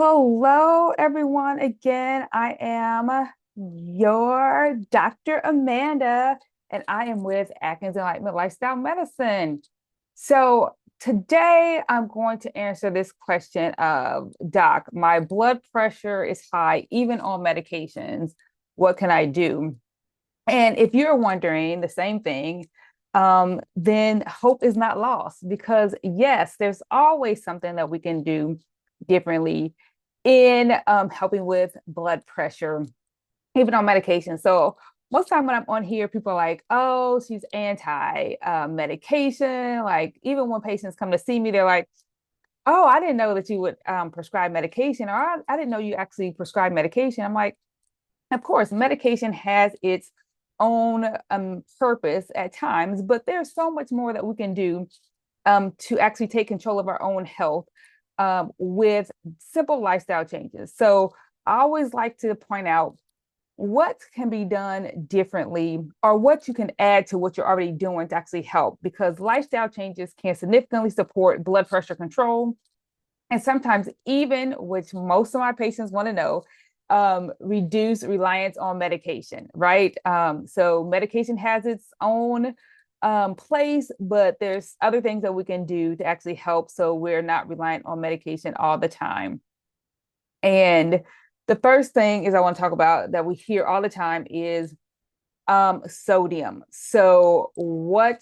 Hello, everyone. Again, I am your Dr. Amanda, and I am with Atkins Enlightenment Lifestyle Medicine. So today I'm going to answer this question of, Doc, my blood pressure is high, even on medications. What can I do? And if you're wondering the same thing, then hope is not lost because, yes, there's always something that we can do differently in helping with blood pressure, even on medication. So, most time when I'm on here, people are like, oh, she's anti medication. Like, even when patients come to see me, they're like, oh, I didn't know that you would prescribe medication, or I didn't know you actually prescribe medication. I'm like, of course, medication has its own purpose at times, but there's so much more that we can do to actually take control of our own health with simple lifestyle changes. So I always like to point out what can be done differently or what you can add to what you're already doing to actually help, because lifestyle changes can significantly support blood pressure control and sometimes even, which most of my patients want to know, reduce reliance on medication, right? So medication has its own place, but there's other things that we can do to actually help so we're not reliant on medication all the time. And the first thing is I want to talk about that we hear all the time is sodium. So what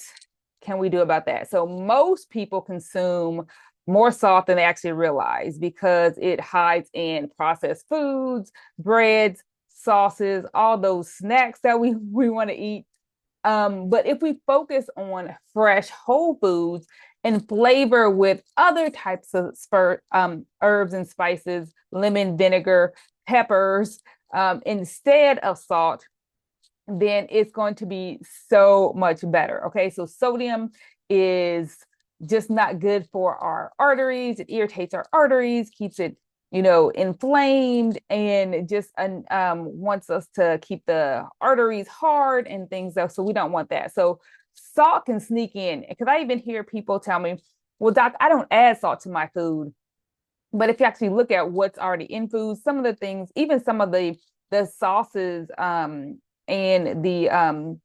can we do about that? So most people consume more salt than they actually realize because it hides in processed foods, breads, sauces, all those snacks that we want to eat. But if we focus on fresh whole foods and flavor with other types of herbs and spices, lemon, vinegar, peppers, instead of salt, then it's going to be so much better. Okay, so sodium is just not good for our arteries. It irritates our arteries, keeps it, inflamed, and just wants us to keep the arteries hard and things. So we don't want that. So salt can sneak in. Because I even hear people tell me, well, doc, I don't add salt to my food. But if you actually look at what's already in food, some of the things, even some of the sauces and the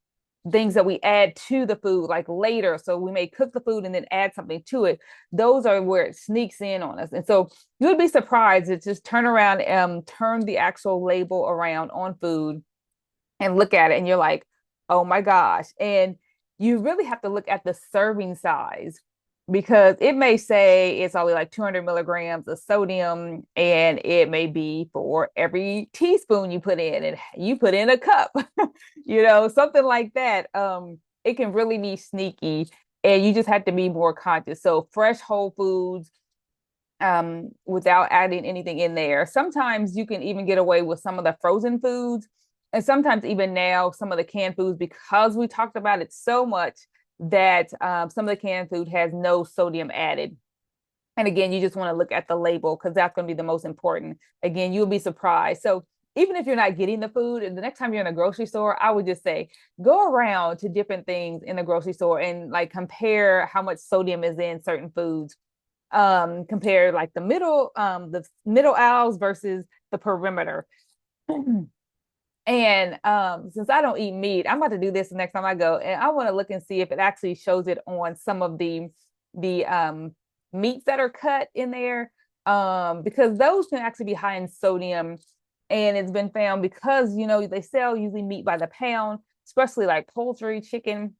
things that we add to the food, like later. So we may cook the food and then add something to it. Those are where it sneaks in on us. And so you would be surprised to just turn around and turn the actual label around on food and look at it, and you're like, oh my gosh. And you really have to look at the serving size because it may say it's only like 200 milligrams of sodium, and it may be for every teaspoon you put in, and you put in a cup, something like that. It can really be sneaky, and you just have to be more conscious. So fresh whole foods, without adding anything in there. Sometimes you can even get away with some of the frozen foods. And sometimes even now, some of the canned foods, because we talked about it so much, that some of the canned food has no sodium added. And again, you just want to look at the label because that's going to be the most important. Again, you'll be surprised. So even if you're not getting the food, and the next time you're in a grocery store, I would just say go around to different things in the grocery store and like compare how much sodium is in certain foods. Compare like the middle aisles versus the perimeter. And since I don't eat meat, I'm about to do this the next time I go, and I want to look and see if it actually shows it on some of the meats that are cut in there, because those can actually be high in sodium, and it's been found because they sell usually meat by the pound, especially like poultry, chicken,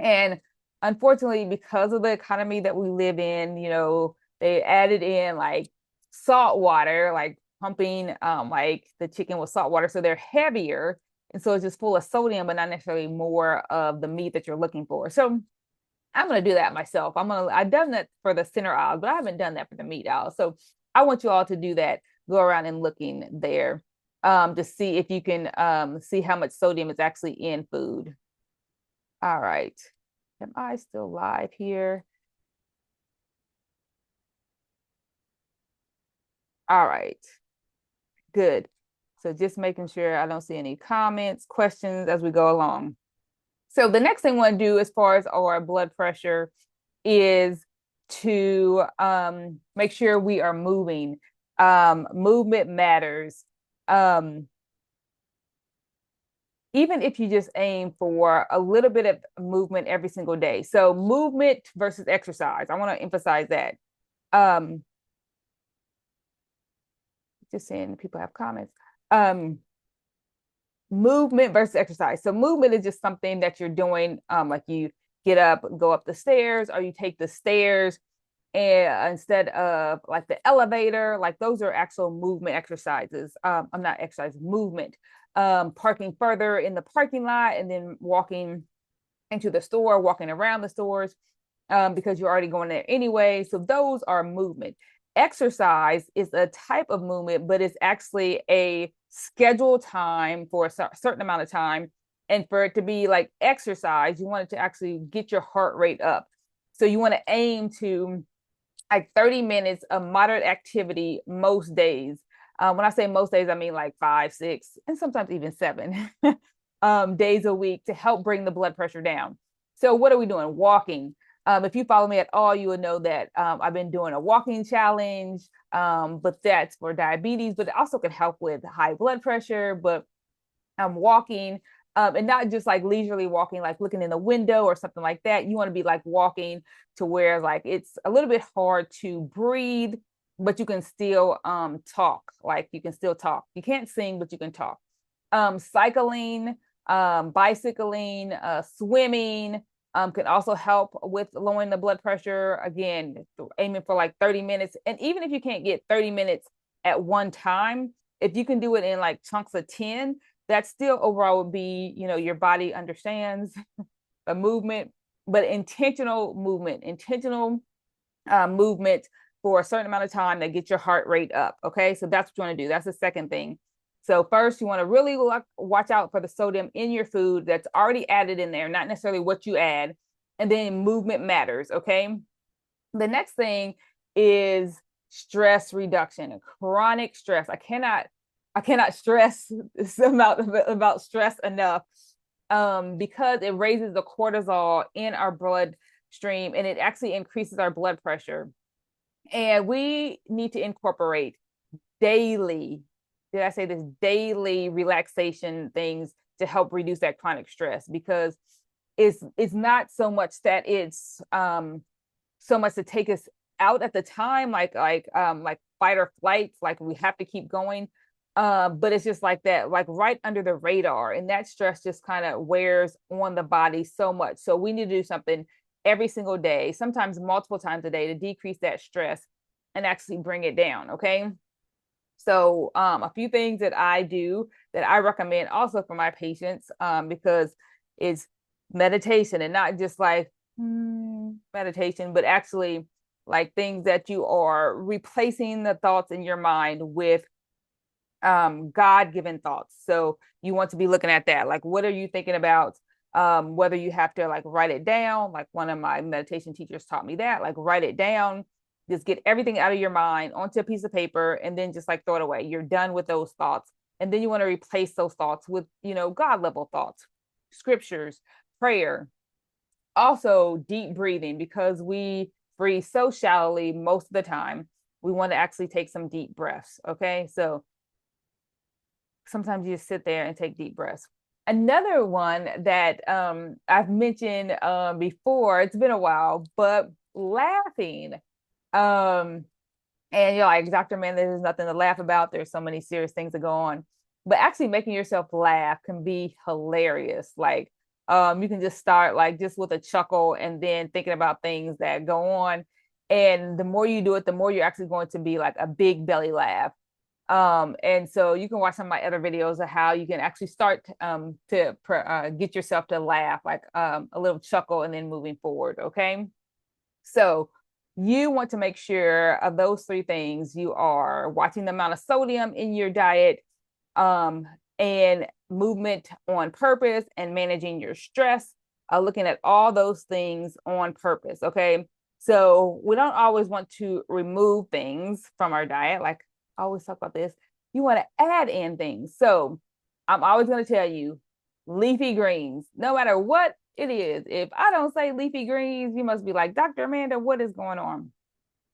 and unfortunately, because of the economy that we live in, they added in like salt water, like pumping like the chicken with salt water. So they're heavier. And so it's just full of sodium, but not necessarily more of the meat that you're looking for. So I'm gonna do that myself. I've done that for the center aisle, but I haven't done that for the meat aisle. So I want you all to do that. Go around and looking there to see if you can see how much sodium is actually in food. All right. Am I still live here? All right, good. So just making sure I don't see any comments, questions as we go along. So the next thing we want to do as far as our blood pressure is to make sure we are moving. Movement matters. Even if you just aim for a little bit of movement every single day. So movement versus exercise. I want to emphasize that. Um, just saying people have comments. Movement versus exercise. So movement is just something that you're doing, like you get up, go up the stairs, or you take the stairs and instead of like the elevator, like those are actual movement exercises. I'm not exercise, movement. Parking further in the parking lot and then walking into the store, walking around the stores, because you're already going there anyway. So those are movement. Exercise is a type of movement, but it's actually a scheduled time for a certain amount of time. And for it to be like exercise, you want it to actually get your heart rate up. So you want to aim to like 30 minutes of moderate activity most days. When I say most days, I mean like 5, 6, and sometimes even 7 days a week to help bring the blood pressure down. So what are we doing? Walking. If you follow me at all, you would know that I've been doing a walking challenge, but that's for diabetes, but it also can help with high blood pressure. But I'm walking, and not just like leisurely walking, like looking in the window or something like that. You want to be like walking to where like it's a little bit hard to breathe, but you can still talk. Like you can still talk. You can't sing, but you can talk. Cycling, bicycling, swimming can also help with lowering the blood pressure. Again, aiming for like 30 minutes. And even if you can't get 30 minutes at one time, if you can do it in like chunks of 10, that still overall would be, your body understands the movement, but intentional movement for a certain amount of time that gets your heart rate up. Okay. So that's what you want to do. That's the second thing. So first, you want to really watch out for the sodium in your food that's already added in there, not necessarily what you add. And then movement matters. Okay. The next thing is stress reduction, chronic stress. I cannot stress about stress enough, because it raises the cortisol in our bloodstream and it actually increases our blood pressure. And we need to incorporate daily, did I say this, daily relaxation things to help reduce that chronic stress, because it's not so much that it's so much to take us out at the time, like fight or flight, like we have to keep going. But it's just like that, like right under the radar. And that stress just kind of wears on the body so much. So we need to do something every single day, sometimes multiple times a day, to decrease that stress and actually bring it down. Okay. So a few things that I do that I recommend also for my patients, because it's meditation and not just like meditation, but actually like things that you are replacing the thoughts in your mind with God-given thoughts. So you want to be looking at that. Like, what are you thinking about? Whether you have to like write it down, like one of my meditation teachers taught me that, like write it down, just get everything out of your mind onto a piece of paper and then just like throw it away. You're done with those thoughts. And then you want to replace those thoughts with, God level thoughts, scriptures, prayer, also deep breathing, because we breathe so shallowly most of the time. We want to actually take some deep breaths. Okay. So sometimes you just sit there and take deep breaths. Another one that I've mentioned before, it's been a while, but laughing. And you're like, Dr. Man, there's nothing to laugh about. There's so many serious things that go on. But actually making yourself laugh can be hilarious. Like you can just start like just with a chuckle and then thinking about things that go on. And the more you do it, the more you're actually going to be like a big belly laugh. And so you can watch some of my other videos of how you can actually start to get yourself to laugh, like a little chuckle and then moving forward. Okay. So you want to make sure of those three things. You are watching the amount of sodium in your diet, and movement on purpose, and managing your stress, looking at all those things on purpose. Okay. So we don't always want to remove things from our diet. Like I always talk about this. You want to add in things. So I'm always going to tell you leafy greens, no matter what it is. If I don't say leafy greens, you must be like, Dr. Amanda, what is going on?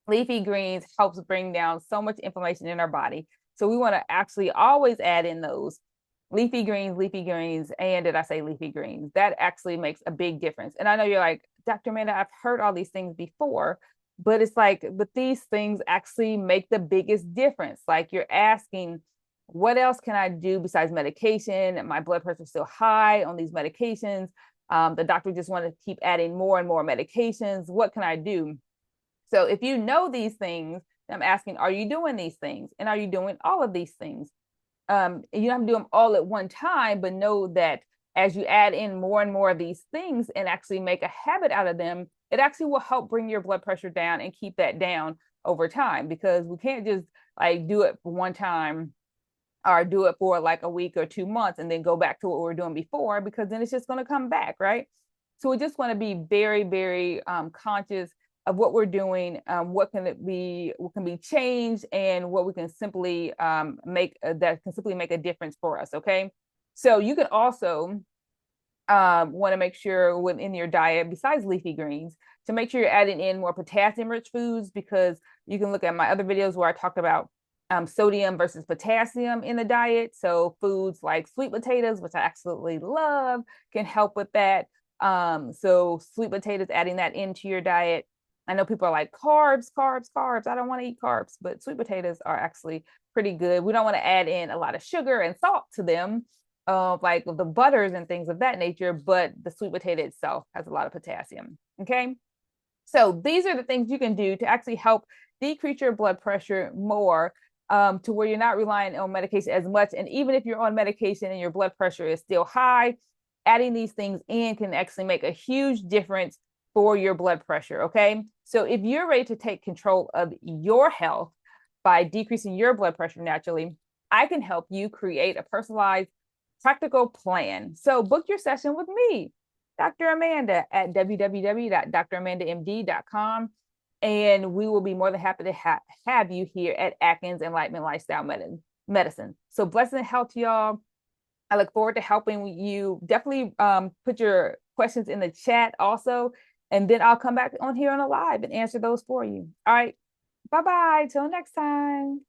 Leafy greens helps bring down so much inflammation in our body. So we want to actually always add in those leafy greens, and did I say leafy greens? That actually makes a big difference. And I know you're like, Dr. Amanda, I've heard all these things before, but it's like, but these things actually make the biggest difference. Like you're asking, what else can I do besides medication? My blood pressure is still high on these medications. The doctor just want to keep adding more and more medications. What can I do? So if you know these things, I'm asking, are you doing these things? And are you doing all of these things? You don't have to do them all at one time, but know that as you add in more and more of these things and actually make a habit out of them, it actually will help bring your blood pressure down and keep that down over time, because we can't just like do it for one time or do it for like a week or 2 months and then go back to what we were doing before, because then it's just going to come back, right? So we just want to be very, very conscious of what we're doing, what can be changed, and what we can simply make that can simply make a difference for us. Okay, so you can also want to make sure within your diet, besides leafy greens, to make sure you're adding in more potassium rich foods, because you can look at my other videos where I talked about sodium versus potassium in the diet. So foods like sweet potatoes, which I absolutely love, can help with that. So sweet potatoes, adding that into your diet. I know people are like, carbs, carbs, carbs. I don't want to eat carbs, but sweet potatoes are actually pretty good. We don't want to add in a lot of sugar and salt to them, like the butters and things of that nature, but the sweet potato itself has a lot of potassium. Okay. So these are the things you can do to actually help decrease your blood pressure more, to where you're not relying on medication as much. And even if you're on medication and your blood pressure is still high, adding these things in can actually make a huge difference for your blood pressure. Okay. So if you're ready to take control of your health by decreasing your blood pressure naturally, I can help you create a personalized, practical plan. So book your session with me, Dr. Amanda, at www.dramandamd.com. And we will be more than happy to have you here at Atkins Enlightenment Lifestyle Medicine. So blessing and health to y'all. I look forward to helping you. Definitely put your questions in the chat also. And then I'll come back on here on a live and answer those for you. All right. Bye-bye. Till next time.